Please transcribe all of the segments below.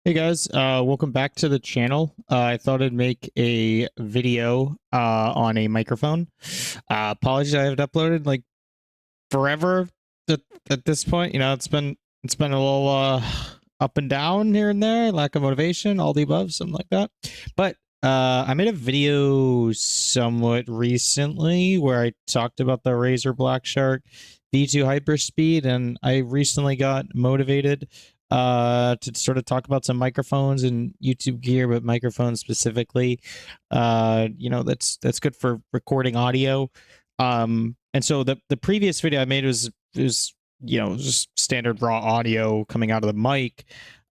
Hey guys, welcome back to the channel. I thought I'd make a video on a microphone. Apologies, I haven't uploaded like forever at this point. You know, it's been a little up and down here and there, lack of motivation, all the above, something like that. But I made a video somewhat recently where I talked about the Razer Blackshark V2 Hyperspeed, and I recently got motivated to sort of talk about some microphones and YouTube gear, but microphones specifically. You know, that's good for recording audio. And so the previous video I made was you know, just standard raw audio coming out of the mic.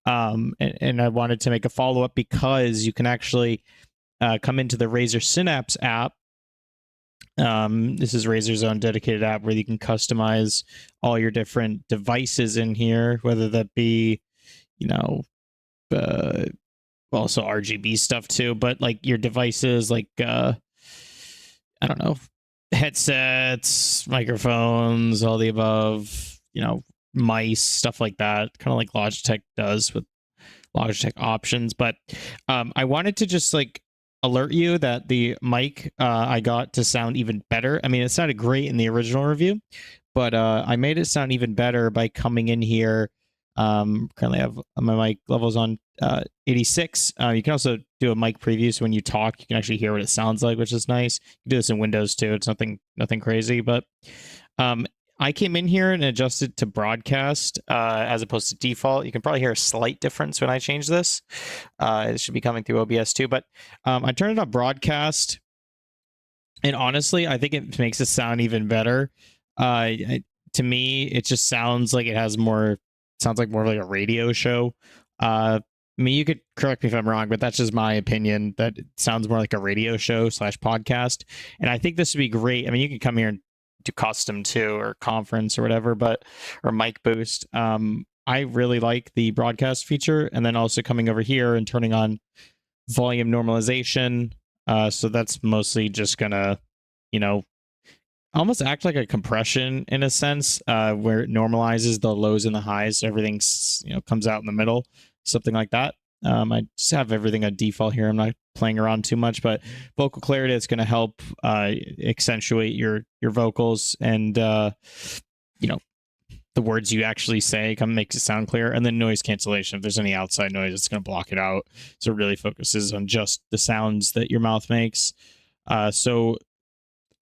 And I wanted to make a follow up because you can actually come into the Razer Synapse app. This is Razer's own dedicated app where you can customize all your different devices in here, whether that be, you know, also RGB stuff too, but like your devices, like I don't know, headsets, microphones, all the above, you know, mice, stuff like that, kind of like Logitech does with Logitech options. But I wanted to just like alert you that the mic I got to sound even better. I mean, it sounded great in the original review, but I made it sound even better by coming in here. Currently I have my mic levels on 86. You can also do a mic preview, so when you talk, you can actually hear what it sounds like, which is nice. You can do this in Windows too. It's nothing crazy, but I came in here and adjusted to broadcast as opposed to default. You can probably hear a slight difference when I change this. It should be coming through OBS too, but I turned it on broadcast, and honestly, I think it makes it sound even better. To me, it just sounds like it has more. Sounds like more of like a radio show. I mean, you could correct me if I'm wrong, but that's just my opinion. That it sounds more like a radio show / podcast, and I think this would be great. I mean, you can come here and do custom too, or conference or whatever, but or mic boost. I really like the broadcast feature, and then also coming over here and turning on volume normalization. So that's mostly just gonna, you know, almost act like a compression in a sense, where it normalizes the lows and the highs, so everything's, you know, comes out in the middle, something like that. I just have everything on default here. I'm not playing around too much, but vocal clarity is going to help accentuate your vocals, and you know, the words you actually say makes it sound clear. And then noise cancellation, if there's any outside noise, it's going to block it out, so it really focuses on just the sounds that your mouth makes. So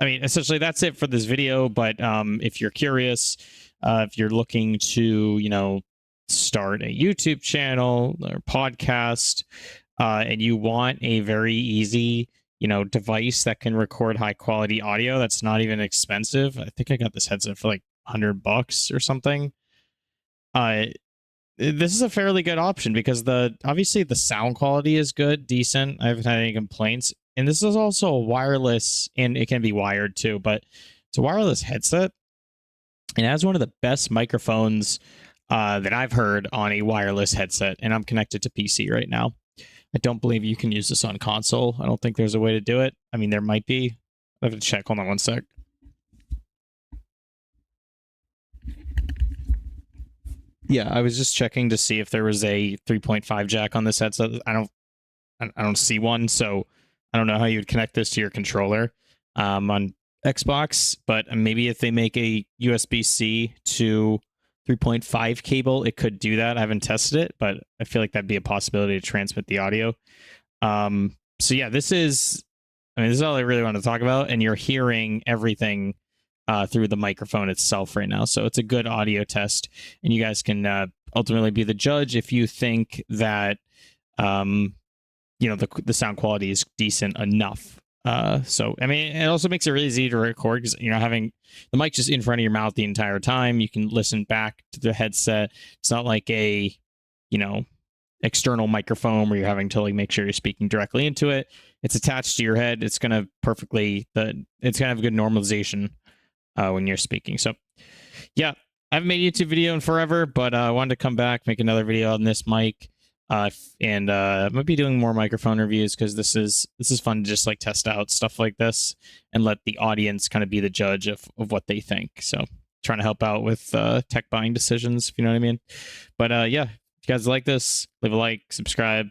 I mean, essentially that's it for this video. But if you're curious, if you're looking to, you know, start a YouTube channel or podcast, and you want a very easy, you know, device that can record high quality audio that's not even expensive. I think I got this headset for like $100 or something. This is a fairly good option because obviously the sound quality is good, decent. I haven't had any complaints. And this is also a wireless, and it can be wired too, but it's a wireless headset. It has one of the best microphones that I've heard on a wireless headset, and I'm connected to PC right now. I don't believe you can use this on console. I don't think there's a way to do it. I mean, there might be. I have to check. Hold on one sec. Yeah, I was just checking to see if there was a 3.5 jack on this headset. I don't see one, so I don't know how you would connect this to your controller on Xbox, but maybe if they make a USB-C to 3.5 cable, it could do that. I haven't tested it, but I feel like that'd be a possibility to transmit the audio. So yeah, this is all I really want to talk about, and you're hearing everything through the microphone itself right now. So it's a good audio test, and you guys can ultimately be the judge if you think that you know, the sound quality is decent enough. So I mean, it also makes it really easy to record because you're not having the mic just in front of your mouth the entire time. You can listen back to the headset. It's not like a, you know, external microphone where you're having to like make sure you're speaking directly into it. It's attached to your head. It's gonna it's gonna have good normalization when you're speaking. So yeah, I haven't made a YouTube video in forever, but I wanted to come back, make another video on this mic. And I might be doing more microphone reviews because this is fun to just like test out stuff like this and let the audience kind of be the judge of what they think. So trying to help out with tech buying decisions, if you know what I mean. But yeah, If you guys like this, leave a like, subscribe.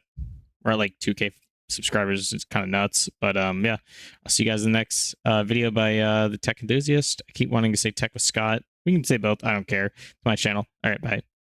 We're at like 2K subscribers. It's kind of nuts. But yeah, I'll see you guys in the next video by the Tech Enthusiast. I keep wanting to say Tech with Scott. We can say both. I don't care. It's my channel. All right, bye.